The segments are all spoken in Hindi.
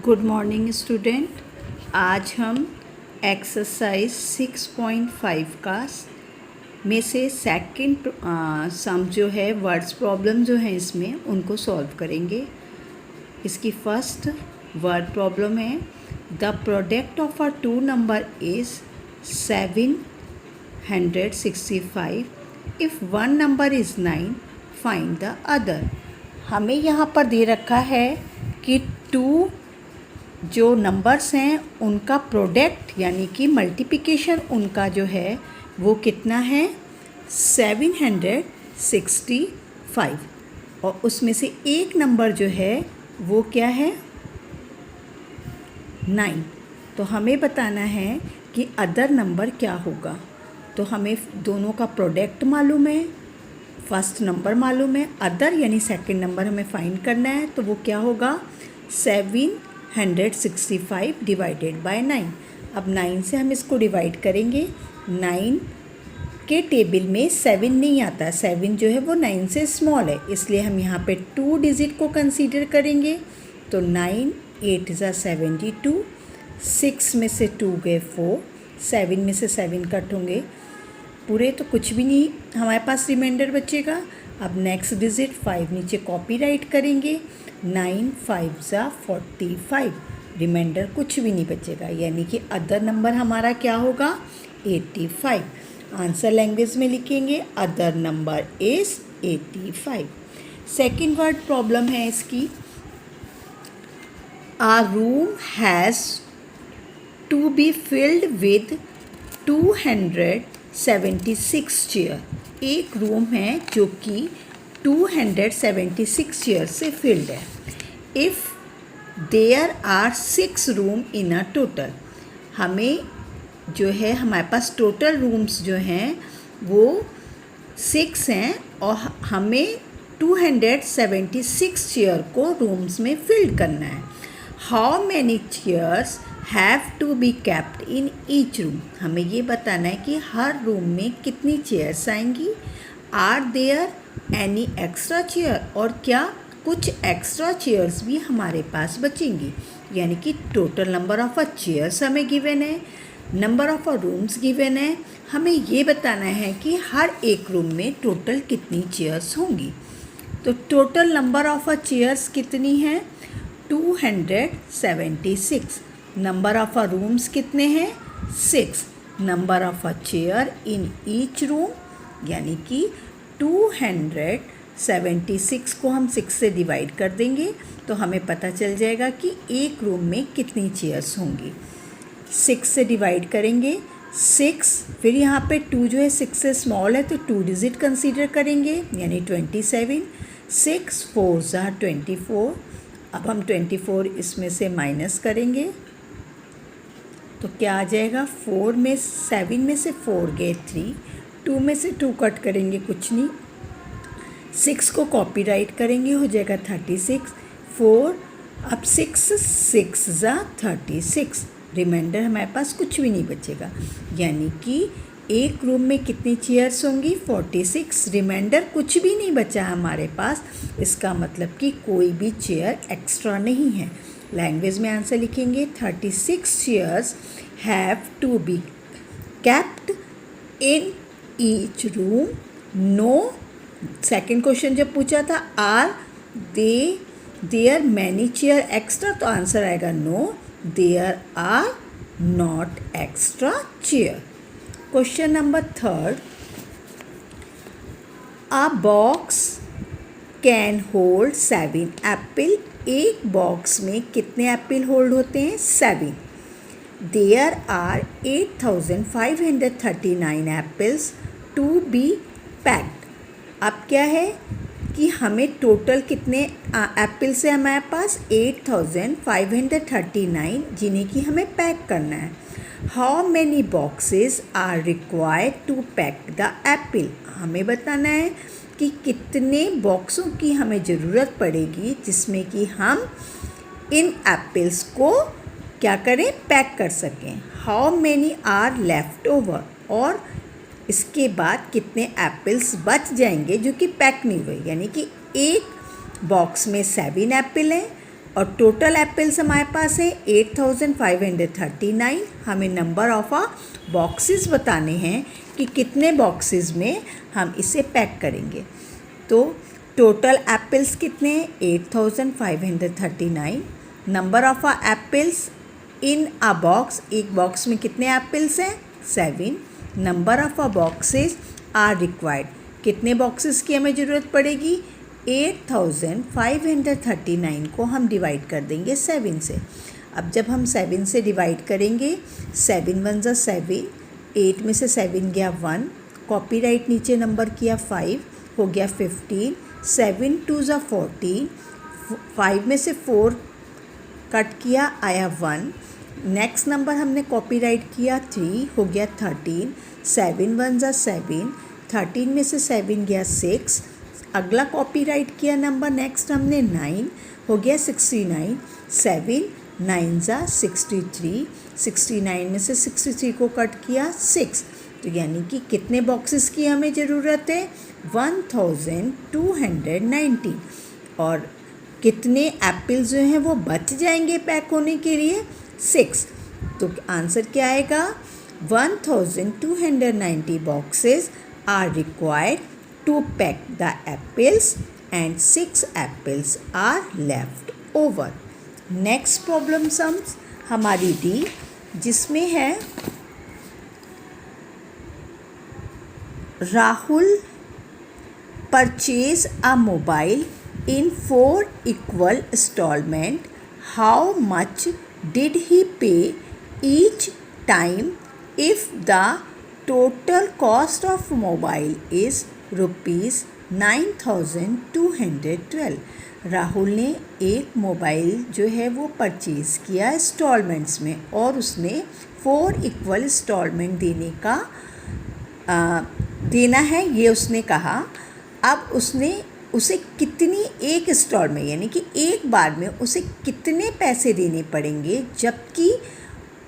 Good morning student. आज हम एक्सरसाइज 6.5 का में से सेकंड सम जो है वर्ड्स प्रॉब्लम जो है इसमें उनको सॉल्व करेंगे। इसकी फर्स्ट वर्ड प्रॉब्लम है the product of a two number is 765 if one number is 9 find the other. हमें यहाँ पर दे रखा है कि टू जो नंबर्स हैं उनका प्रोडक्ट यानी कि मल्टीप्लिकेशन उनका जो है वो कितना है 765 और उसमें से एक नंबर जो है वो क्या है 9। तो हमें बताना है कि अदर नंबर क्या होगा। तो हमें दोनों का प्रोडक्ट मालूम है, फर्स्ट नंबर मालूम है, अदर यानी सेकंड नंबर हमें फाइंड करना है। तो वो क्या होगा 765 डिवाइडेड बाय 9। अब 9 से हम इसको डिवाइड करेंगे। 9 के टेबल में 7 नहीं आता, 7 जो है वो 9 से स्मॉल है, इसलिए हम यहाँ पे 2 डिजिट को कंसीडर करेंगे। तो 9 8 ज़ा 72, 6 में से 2 गए 4, 7 में से 7 कट होंगे पूरे, तो कुछ भी नहीं हमारे पास रिमाइंडर बचेगा। अब नेक्स्ट डिजिट 5 नीचे कॉपी राइट करेंगे। 9 5 ज़ा 45, रिमाइंडर कुछ भी नहीं बचेगा, यानी कि अदर नंबर हमारा क्या होगा 85। आंसर लैंग्वेज में लिखेंगे other number is 85। Second word problem है इसकी a room has to be filled with 276 chair. एक रूम है जो कि 276 चेयर से फिल्ड है। If there are 6 room in a total, हमें जो है हमारे पास टोटल रूम्स जो हैं वो 6 हैं और हमें 276 चेयर को रूम्स में फिल्ड करना है। How many chairs have to be kept in each room, हमें ये बताना है कि हर रूम में कितनी चेयर्स आएंगी। Are there any extra chair, और क्या कुछ एक्स्ट्रा चेयर्स भी हमारे पास बचेंगी, यानी कि total number of a chairs हमें गिवन है, number of a rooms given है। हमें ये बताना है कि हर एक रूम में टोटल कितनी चेयर्स होंगी। तो total number of a chairs कितनी हैं 276। नंबर ऑफ अ रूम्स कितने हैं 6। Number of a chair in each room, यानी कि 276 को हम 6 से डिवाइड कर देंगे तो हमें पता चल जाएगा कि एक रूम में कितनी चेयर्स होंगी। 6 से डिवाइड करेंगे 6, फिर यहाँ पे 2 जो है 6 से स्मॉल है तो 2 डिजिट कंसीडर करेंगे, यानी 27। 6 4 ज़ा 24, अब हम 24 इसमें से माइनस करेंगे तो क्या आ जाएगा 4 में 7 में से 4 गए 3, 2 में से 2 कट करेंगे कुछ नहीं, 6 को कॉपी राइट करेंगे हो जाएगा 36। 4 अब 6 ज़ा 36, रिमाइंडर हमारे पास कुछ भी नहीं बचेगा, यानी कि एक रूम में कितनी चेयर्स होंगी 46। रिमाइंडर कुछ भी नहीं बचा हमारे पास, इसका मतलब कि कोई भी चेयर एक्स्ट्रा नहीं है। लैंग्वेज में आंसर लिखेंगे 36 chairs have to be kept in each room. No, second question जब पूछा था are there many chair extra, तो आंसर आएगा no, there are not extra chair. Question number third, a box can hold 7 apple. एक बॉक्स में कितने एप्पल होल्ड होते हैं 7। There are 8539 apples to be packed. अब क्या है कि हमें टोटल कितने एप्पल्स है हमारे पास 8539, जिन्हें कि हमें पैक करना है। How many boxes are required to pack the apple, हमें बताना है कि कितने बॉक्सों की हमें ज़रूरत पड़ेगी जिसमें कि हम इन एप्पल्स को क्या करें पैक कर सकें। How many are left over, और इसके बाद कितने एप्पल्स बच जाएंगे जो कि पैक नहीं हुए, यानी कि एक बॉक्स में 7 एप्पल हैं और टोटल एप्पल्स हमारे पास है 8539। हमें नंबर ऑफ बॉक्सेस बताने हैं कि कितने बॉक्सेस में हम इसे पैक करेंगे। तो टोटल एप्पल्स कितने हैं 8539। Number of apples in a box, एक बॉक्स में कितने एप्पल्स हैं 7। Number of boxes are required, कितने बॉक्सेस की हमें ज़रूरत पड़ेगी 8539 को हम डिवाइड कर देंगे 7 से। अब जब हम 7 से डिवाइड करेंगे 7 1 ज़ा 7, 8 में से 7 गया 1, कॉपीराइट नीचे नंबर किया 5 हो गया 15, 7 2 ज़ा 14, 5 में से 4 कट किया आया 1, नेक्स्ट नंबर हमने कॉपीराइट किया 3 हो गया 13, 7 1 ज़ा 7, 13 में से 7 गया 6, अगला कॉपीराइट किया नंबर नेक्स्ट हमने 9 हो गया 69, 7 9 ज़ा 63, 69 में से 63 को कट किया 6, तो यानी कि कितने बॉक्सेस की हमें ज़रूरत है 1290। और कितने एप्पल जो हैं वो बच जाएंगे पैक होने के लिए 6। तो आंसर क्या आएगा 1290 boxes are required to pack the apples and 6 apples are left over। Next problem sums हमारी डी, जिसमें है Rahul purchase a mobile in 4 equal installment, how much did he pay each time if the total cost of mobile is ₹9,212। Rahul ने एक मोबाइल जो है वो परचेज़ किया इंस्टॉलमेंट्स में और उसने 4 इक्वल इंस्टॉलमेंट देना है, ये उसने कहा। अब उसने उसे कितनी एक इंस्टॉलमेंट यानी कि एक बार में उसे कितने पैसे देने पड़ेंगे, जबकि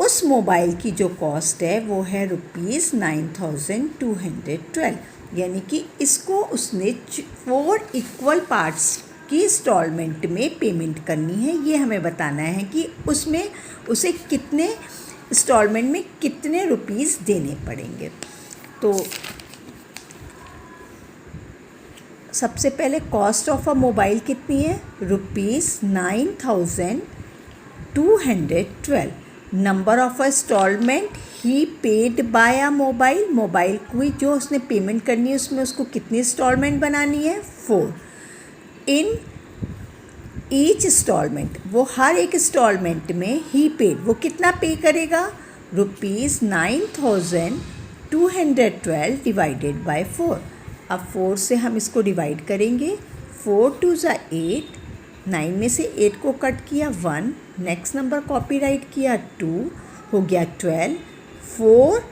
उस मोबाइल की जो कॉस्ट है वो है ₹9,212। यानी कि इसको उसने 4 इक्वल पार्ट्स की इंस्टॉलमेंट में पेमेंट करनी है। ये हमें बताना है कि उसमें उसे कितने इंस्टॉलमेंट में कितने रुपीस देने पड़ेंगे। तो सबसे पहले कॉस्ट ऑफ अ मोबाइल कितनी है ₹9,212। Number of installment he paid by a mobile, mobile को जो उसने पेमेंट करनी है उसमें उसको कितनी इंस्टॉलमेंट बनानी है 4। इन ईच इंस्टॉलमेंट, वो हर एक इंस्टॉलमेंट में ही पेड, वो कितना पे करेगा ₹9,212 डिवाइडेड बाय 4। अब 4 से हम इसको डिवाइड करेंगे, 4 2 ज़ा 8, 9 में से 8 को कट किया 1, नेक्स्ट नंबर कॉपी राइट किया 2 हो गया 12, 4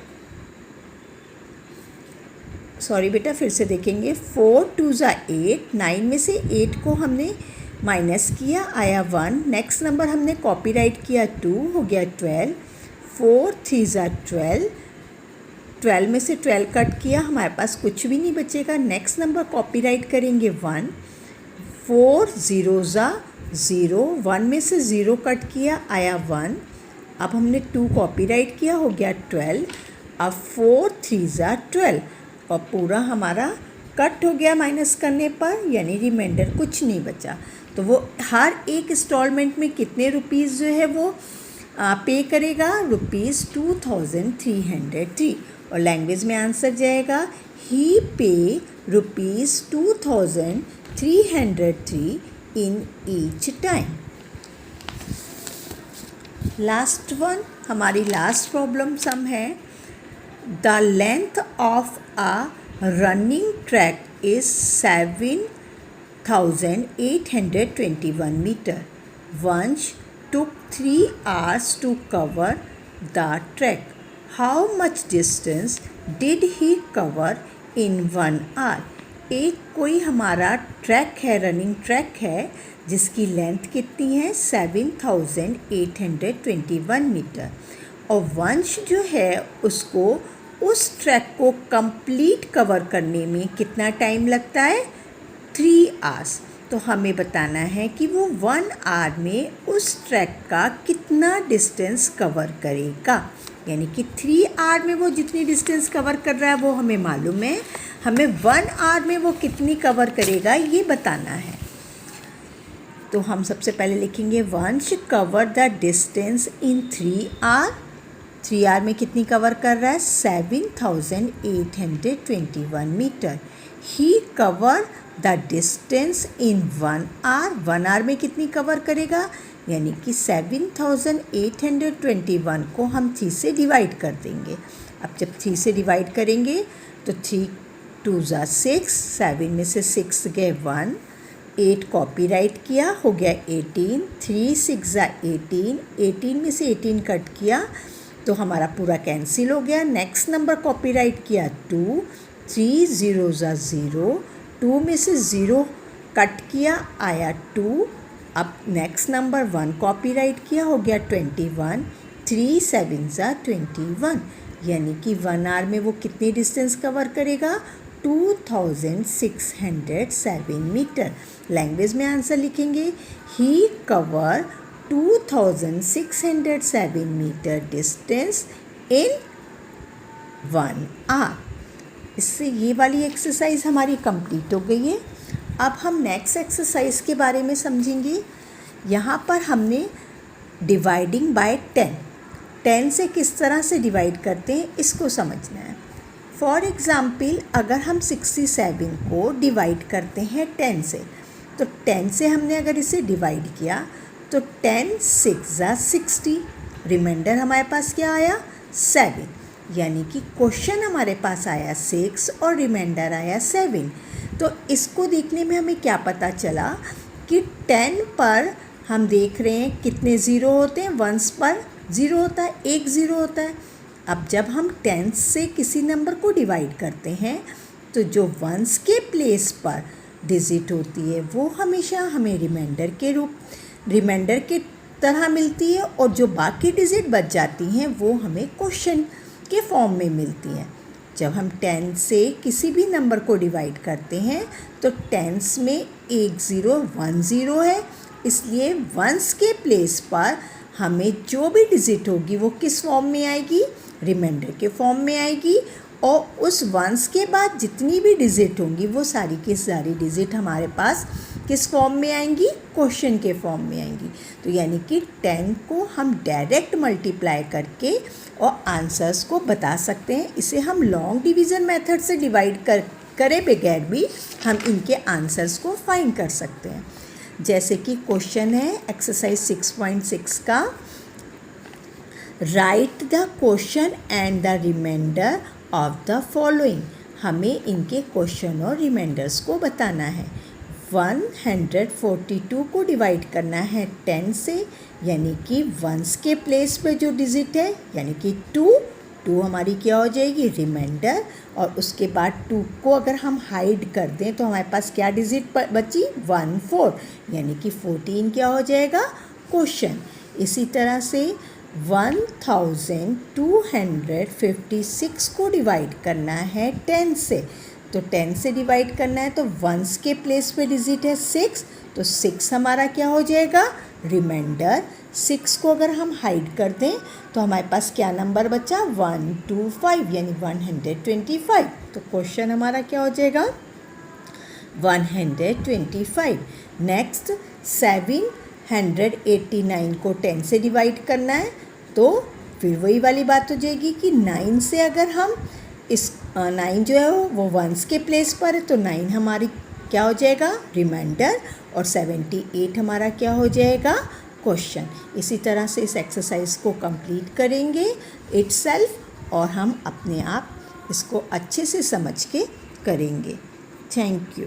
सॉरी बेटा फिर से देखेंगे, 4 2 ज़ा 8, 9 में से 8 को हमने माइनस किया आया 1, नेक्स्ट नंबर हमने कॉपी राइट किया 2 हो गया 12, 4 3 ज़ा 12, 12 में से 12 कट किया, हमारे पास कुछ भी नहीं बचेगा, नेक्स्ट नंबर कॉपी राइट करेंगे 1, 4 0 ज़ा 0, 1 में से 0 कट किया आया 1, अब हमने 2 कॉपी राइट किया हो गया 12, अब 4 3 ज़ा 12 और पूरा हमारा कट हो गया माइनस करने पर, यानी रिमाइंडर कुछ नहीं बचा। तो वो हर एक इंस्टॉलमेंट में कितने रुपीज़ जो है वो पे करेगा ₹2303। और लैंग्वेज में आंसर जाएगा he pay ₹2303 in each time. Last one, हमारी लास्ट प्रॉब्लम सम है the length of a running track is 7,821 metre. Vansh took 3 hours to cover the trek. How much distance did he cover in 1 hour? एक कोई हमारा ट्रैक है, रनिंग ट्रैक है, जिसकी लेंथ कितनी है 7,821 मीटर और वंश जो है उसको उस ट्रैक को कंप्लीट कवर करने में कितना टाइम लगता है 3 आवर्स। तो हमें बताना है कि वो 1 आवर में उस ट्रैक का कितना डिस्टेंस कवर करेगा। यानी कि 3 आवर में वो जितनी डिस्टेंस कवर कर रहा है वो हमें मालूम है, हमें 1 आवर में वो कितनी कवर करेगा ये बताना है। तो हम सबसे पहले लिखेंगे Vansh cover the distance in 3 hour. 3 hour में कितनी कवर कर रहा है? 7821 metre. He cover the distance in 1 hour. 1 hour में कितनी कवर करेगा? यानी कि 7821 को हम 3 से डिवाइड कर देंगे। अब जब 3 से डिवाइड करेंगे तो 3 2 ज़ा 6, 7 में से 6 गए 1, 8 कॉपी राइट किया, हो गया 18, 3 6 ज़ा 18, 18 में से 18 कट किया तो हमारा पूरा कैंसिल हो गया। नेक्स्ट नंबर कॉपी राइट किया 2, 3 0 ज़ा 0, 2 में से 0 कट किया आया 2। अब नेक्स्ट नंबर 1 कॉपी राइट किया, हो गया 21, 3 7 ज़ा 21। यानी कि 1 आवर में वो कितनी डिस्टेंस कवर करेगा? 2607 मीटर। लैंग्वेज में आंसर लिखेंगे he cover 2607 metre distance in 1 hour. इससे ये वाली एक्सरसाइज हमारी कंप्लीट हो गई है। अब हम नेक्स्ट एक्सरसाइज के बारे में समझेंगे। यहाँ पर हमने डिवाइडिंग बाय 10 से किस तरह से डिवाइड करते हैं इसको समझना है। फॉर एग्ज़ाम्पल अगर हम 67 को डिवाइड करते हैं 10 से, तो 10 से हमने अगर इसे डिवाइड किया तो 10 6 ज़ा 60, रिमाइंडर हमारे पास क्या आया? 7। यानी कि क्वेश्चन हमारे पास आया 6 और रिमाइंडर आया 7। तो इसको देखने में हमें क्या पता चला कि 10 पर हम देख रहे हैं कितने ज़ीरो होते हैं? 1s पर 0 होता है, 1 0 होता है। अब जब हम 10 से किसी नंबर को डिवाइड करते हैं तो जो 1s के प्लेस पर डिजिट होती है वो हमेशा हमें रिमाइंडर के तरह मिलती है, और जो बाकी डिजिट बच जाती हैं वो हमें क्वेश्चन के फॉर्म में मिलती हैं। जब हम 10 से किसी भी नंबर को डिवाइड करते हैं तो 10s में 1 0 1 0 है, इसलिए 1s के प्लेस पर हमें जो भी डिजिट होगी वो किस फॉर्म में आएगी? रिमाइंडर के फॉर्म में आएगी। और उस 1s के बाद जितनी भी डिजिट होंगी वो सारी की सारी डिजिट हमारे पास किस फॉर्म में आएंगी? क्वेश्चन के फॉर्म में आएंगी। तो यानी कि 10 को हम डायरेक्ट मल्टीप्लाई करके और आंसर्स को बता सकते हैं। इसे हम लॉन्ग डिवीज़न मेथड से डिवाइड करे बगैर भी हम इनके आंसर्स को फाइंड कर सकते हैं। जैसे कि क्वेश्चन है एक्सरसाइज 6.6 का, write the question and the remainder of the following. हमें इनके क्वेश्चन और रिमाइंडर्स को बताना है। 142 को डिवाइड करना है 10 से, यानी कि 1s के प्लेस पे जो डिजिट है यानी कि 2 हमारी क्या हो जाएगी? रिमाइंडर। और उसके बाद 2 को अगर हम हाइड कर दें तो हमारे पास क्या डिजिट बची? 1 4, यानी कि 14 क्या हो जाएगा? क्वेश्चन। इसी तरह से 1256 को डिवाइड करना है 10 से, तो 10 से डिवाइड करना है तो 1s के प्लेस पे डिजिट है 6, तो 6 हमारा क्या हो जाएगा? रिमाइंडर। 6 को अगर हम हाइड कर दें तो हमारे पास क्या नंबर बचा? 125, यानी 125। तो क्वेश्चन हमारा क्या हो जाएगा? 125। नेक्स्ट 789 को 10 से डिवाइड करना है, तो फिर वही वाली बात हो जाएगी कि 9 से अगर हम इस 9 जो है वो 1s के प्लेस पर है तो 9 हमारी क्या हो जाएगा? रिमाइंडर। और 78 हमारा क्या हो जाएगा? क्वेश्चन। इसी तरह से इस एक्सरसाइज को कंप्लीट करेंगे इटसेल्फ, और हम अपने आप इसको अच्छे से समझ के करेंगे। Thank you.